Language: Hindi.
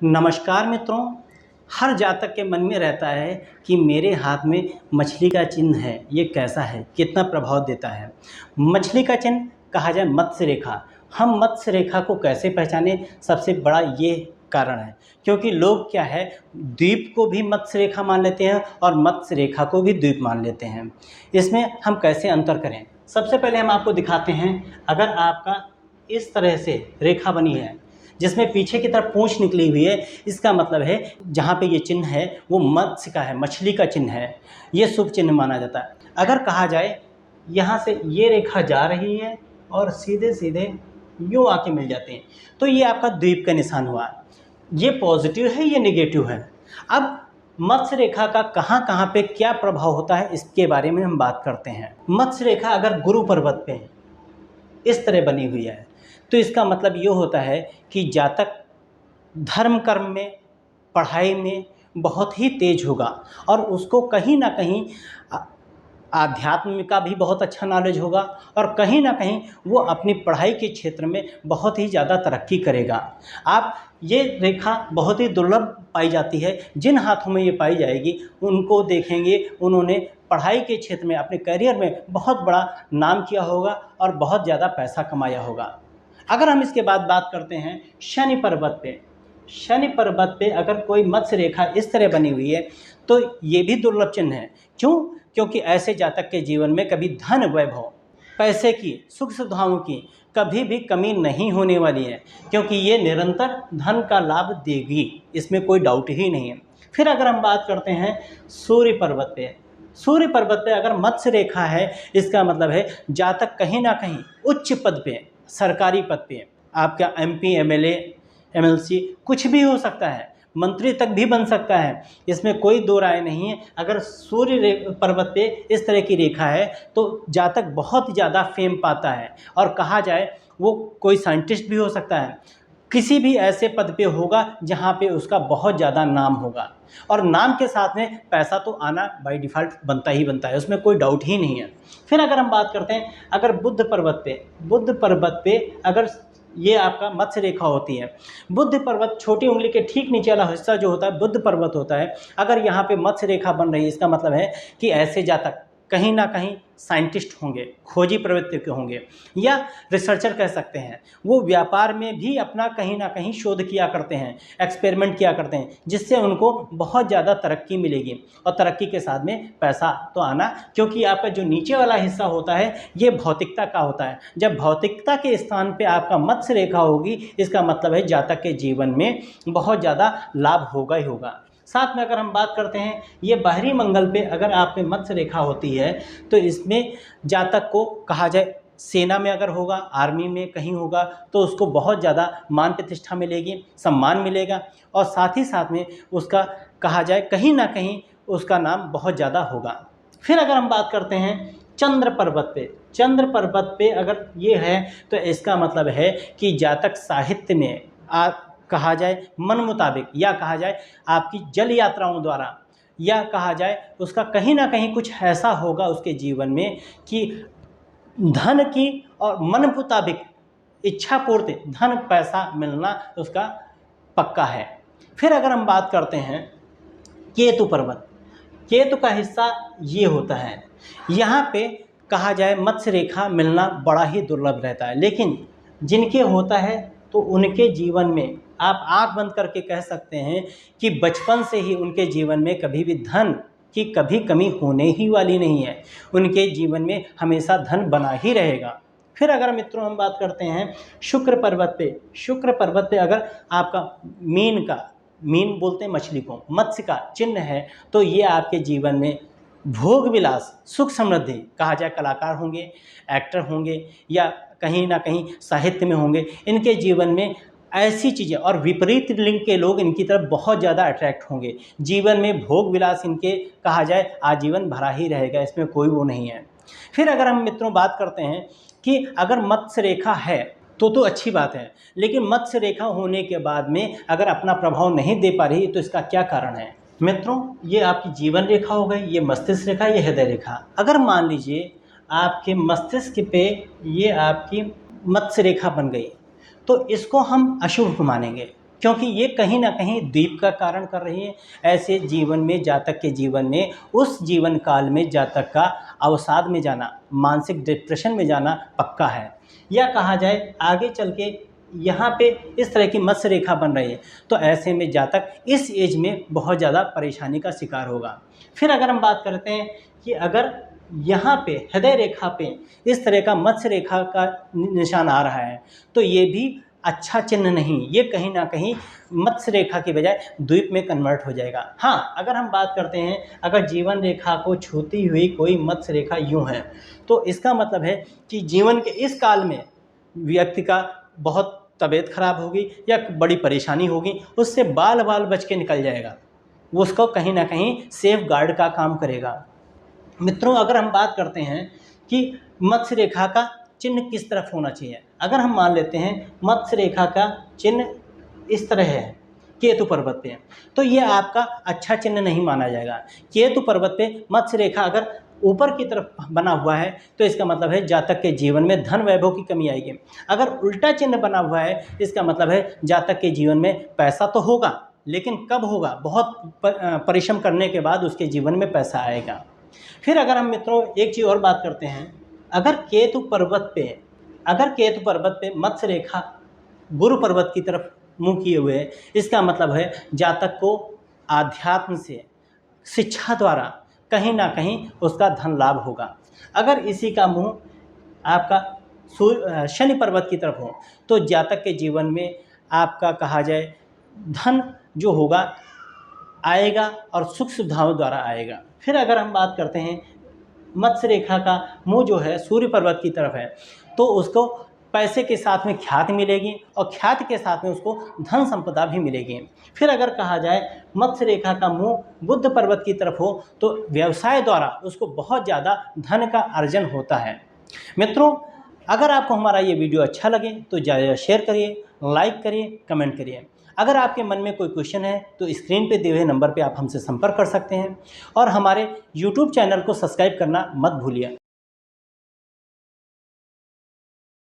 नमस्कार मित्रों। हर जातक के मन में रहता है कि मेरे हाथ में मछली का चिन्ह है, ये कैसा है, कितना प्रभाव देता है। मछली का चिन्ह कहा जाए मत्स्य रेखा। हम मत्स्य रेखा को कैसे पहचाने, सबसे बड़ा ये कारण है क्योंकि लोग क्या है, द्वीप को भी मत्स्य रेखा मान लेते हैं और मत्स्य रेखा को भी द्वीप मान लेते हैं। इसमें हम कैसे अंतर करें, सबसे पहले हम आपको दिखाते हैं। अगर आपका इस तरह से रेखा बनी है जिसमें पीछे की तरफ पूंछ निकली हुई है, इसका मतलब है जहाँ पे ये चिन्ह है वो मत्स्य का है, मछली का चिन्ह है, ये शुभ चिन्ह माना जाता है। अगर कहा जाए यहाँ से ये रेखा जा रही है और सीधे सीधे यूँ आके मिल जाते हैं, तो ये आपका द्वीप का निशान हुआ। ये पॉजिटिव है, ये नेगेटिव है। अब मत्स्य रेखा का कहाँ कहाँ पे क्या प्रभाव होता है, इसके बारे में हम बात करते हैं। मत्स्य रेखा अगर गुरु पर्वत पे इस तरह बनी हुई है तो इसका मतलब ये होता है कि जातक धर्म कर्म में, पढ़ाई में बहुत ही तेज होगा और उसको कहीं ना कहीं आध्यात्म का भी बहुत अच्छा नॉलेज होगा और कहीं ना कहीं वो अपनी पढ़ाई के क्षेत्र में बहुत ही ज़्यादा तरक्की करेगा। आप ये रेखा बहुत ही दुर्लभ पाई जाती है। जिन हाथों में ये पाई जाएगी उनको देखेंगे उन्होंने पढ़ाई के क्षेत्र में, अपने करियर में बहुत बड़ा नाम किया होगा और बहुत ज़्यादा पैसा कमाया होगा। अगर हम इसके बाद बात करते हैं शनि पर्वत पे, शनि पर्वत पे अगर कोई मत्स्य रेखा इस तरह बनी हुई है तो ये भी दुर्लभ चिन्ह है। क्यों? क्योंकि ऐसे जातक के जीवन में कभी धन वैभव, पैसे की, सुख सुविधाओं की कभी भी कमी नहीं होने वाली है, क्योंकि ये निरंतर धन का लाभ देगी, इसमें कोई डाउट ही नहीं है। फिर अगर हम बात करते हैं सूर्य पर्वत पे, सूर्य पर्वत पे अगर मत्स्य रेखा है, इसका मतलब है जातक कहीं ना कहीं उच्च पद पे, सरकारी पद पे, आपका एमपी, एमएलए, एमएलसी कुछ भी हो सकता है, मंत्री तक भी बन सकता है, इसमें कोई दो राय नहीं है। अगर सूर्य पर्वत पे इस तरह की रेखा है तो जातक बहुत ज़्यादा फेम पाता है और कहा जाए वो कोई साइंटिस्ट भी हो सकता है, किसी भी ऐसे पद पे होगा जहाँ पे उसका बहुत ज़्यादा नाम होगा और नाम के साथ में पैसा तो आना बाय डिफ़ॉल्ट बनता ही बनता है, उसमें कोई डाउट ही नहीं है। फिर अगर हम बात करते हैं अगर बुध पर्वत पे अगर ये आपका मत्स्य रेखा होती है, बुध पर्वत छोटी उंगली के ठीक नीचे वाला हिस्सा जो होता है बुध पर्वत होता है, अगर यहाँ पे मत्स्य रेखा बन रही है, इसका मतलब है कि ऐसे जातक कहीं ना कहीं साइंटिस्ट होंगे, खोजी प्रवृत्ति के होंगे या रिसर्चर कह सकते हैं। वो व्यापार में भी अपना कहीं ना कहीं शोध किया करते हैं, एक्सपेरिमेंट किया करते हैं, जिससे उनको बहुत ज़्यादा तरक्की मिलेगी और तरक्की के साथ में पैसा तो आना, क्योंकि आपका जो नीचे वाला हिस्सा होता है ये भौतिकता का होता है। जब भौतिकता के स्थान पर आपका मत्स्य रेखा होगी, इसका मतलब है जातक के जीवन में बहुत ज़्यादा लाभ होगा ही होगा। साथ में अगर हम बात करते हैं ये बाहरी मंगल पे अगर आप में मत्स्य रेखा होती है तो इसमें जातक को कहा जाए सेना में अगर होगा, आर्मी में कहीं होगा तो उसको बहुत ज़्यादा मान प्रतिष्ठा मिलेगी, सम्मान मिलेगा और साथ ही साथ में उसका कहा जाए कहीं ना कहीं उसका नाम बहुत ज़्यादा होगा। फिर अगर हम बात करते हैं चंद्र पर्वत पे अगर ये है तो इसका मतलब है कि जातक साहित्य में कहा जाए मन मुताबिक, या कहा जाए आपकी जल यात्राओं द्वारा, या कहा जाए उसका कहीं ना कहीं कुछ ऐसा होगा उसके जीवन में कि धन की और मन मुताबिक इच्छा पूर्ति, धन पैसा मिलना उसका पक्का है। फिर अगर हम बात करते हैं केतु पर्वत, केतु का हिस्सा ये होता है, यहाँ पे कहा जाए मत्स्य रेखा मिलना बड़ा ही दुर्लभ रहता है, लेकिन जिनके होता है तो उनके जीवन में आप आंख बंद करके कह सकते हैं कि बचपन से ही उनके जीवन में कभी भी धन की कभी कमी होने ही वाली नहीं है, उनके जीवन में हमेशा धन बना ही रहेगा। फिर अगर मित्रों हम बात करते हैं शुक्र पर्वत पे अगर आपका मीन बोलते हैं मछली को, मत्स्य का चिन्ह है तो ये आपके जीवन में भोग विलास, सुख समृद्धि, कहा जाए कलाकार होंगे, एक्टर होंगे या कहीं ना कहीं साहित्य में होंगे, इनके जीवन में ऐसी चीज़ें और विपरीत लिंग के लोग इनकी तरफ बहुत ज़्यादा अट्रैक्ट होंगे। जीवन में भोग विलास इनके कहा जाए आजीवन भरा ही रहेगा, इसमें कोई वो नहीं है। फिर अगर हम मित्रों बात करते हैं कि अगर मत्स्य रेखा है तो अच्छी बात है, लेकिन मत्स्य रेखा होने के बाद में अगर अपना प्रभाव नहीं दे पा रही तो इसका क्या कारण है। मित्रों ये आपकी जीवन रेखा हो गई, ये मस्तिष्क रेखा, ये हृदय रेखा। अगर मान लीजिए आपके मस्तिष्क पे ये आपकी मत्स्य रेखा बन गई तो इसको हम अशुभ मानेंगे। क्योंकि ये कहीं ना कहीं द्वीप का कारण कर रही है। ऐसे जीवन में, जातक के जीवन में, उस जीवन काल में जातक का अवसाद में जाना, मानसिक डिप्रेशन में जाना पक्का है। या कहा जाए आगे चल के यहाँ पे इस तरह की मत्स्य रेखा बन रही है, तो ऐसे में जातक इस एज में बहुत ज़्यादा परेशानी का शिकार होगा। फिर अगर हम बात करते हैं कि अगर यहाँ पे हृदय रेखा पे इस तरह का मत्स्य रेखा का निशान आ रहा है, तो ये भी अच्छा चिन्ह नहीं, ये कहीं ना कहीं मत्स्य रेखा की बजाय द्वीप में कन्वर्ट हो जाएगा। हाँ, अगर हम बात करते हैं अगर जीवन रेखा को छूती हुई कोई मत्स्य रेखा यूँ है, तो इसका मतलब है कि जीवन के इस काल में व्यक्ति का बहुत तबीयत खराब होगी या बड़ी परेशानी होगी, उससे बाल बाल बच के निकल जाएगा, वो उसको कहीं ना कहीं सेफ गार्ड का काम करेगा। मित्रों, अगर हम बात करते हैं कि मत्स्य रेखा का चिन्ह किस तरफ होना चाहिए, अगर हम मान लेते हैं मत्स्य रेखा का चिन्ह इस तरह है केतु पर्वत पे, तो ये आपका अच्छा चिन्ह नहीं माना जाएगा। केतु पर्वत पे मत्स्य रेखा अगर ऊपर की तरफ बना हुआ है, तो इसका मतलब है जातक के जीवन में धन वैभव की कमी आएगी। अगर उल्टा चिन्ह बना हुआ है, इसका मतलब है जातक के जीवन में पैसा तो होगा, लेकिन कब होगा, बहुत परिश्रम करने के बाद उसके जीवन में पैसा आएगा। फिर अगर हम मित्रों एक चीज़ और बात करते हैं, अगर केतु पर्वत पे मत्स्य रेखा गुरु पर्वत की तरफ मुंह किए हुए है, इसका मतलब है जातक को आध्यात्म से, शिक्षा द्वारा कहीं ना कहीं उसका धन लाभ होगा। अगर इसी का मुंह आपका शनि पर्वत की तरफ हो, तो जातक के जीवन में आपका कहा जाए धन जो होगा आएगा और सुख सुविधाओं द्वारा आएगा। फिर अगर हम बात करते हैं मत्स्य रेखा का मुंह जो है सूर्य पर्वत की तरफ है, तो उसको पैसे के साथ में ख्याति मिलेगी और ख्याति के साथ में उसको धन संपदा भी मिलेगी। फिर अगर कहा जाए मत्स्य रेखा का मुंह बुध पर्वत की तरफ हो, तो व्यवसाय द्वारा उसको बहुत ज़्यादा धन का अर्जन होता है। मित्रों, अगर आपको हमारा ये वीडियो अच्छा लगे तो ज़्यादा शेयर करिए, लाइक करिए, कमेंट करिए। अगर आपके मन में कोई क्वेश्चन है तो स्क्रीन पे दिए हुए नंबर पे आप हमसे संपर्क कर सकते हैं और हमारे YouTube चैनल को सब्सक्राइब करना मत भूलिए।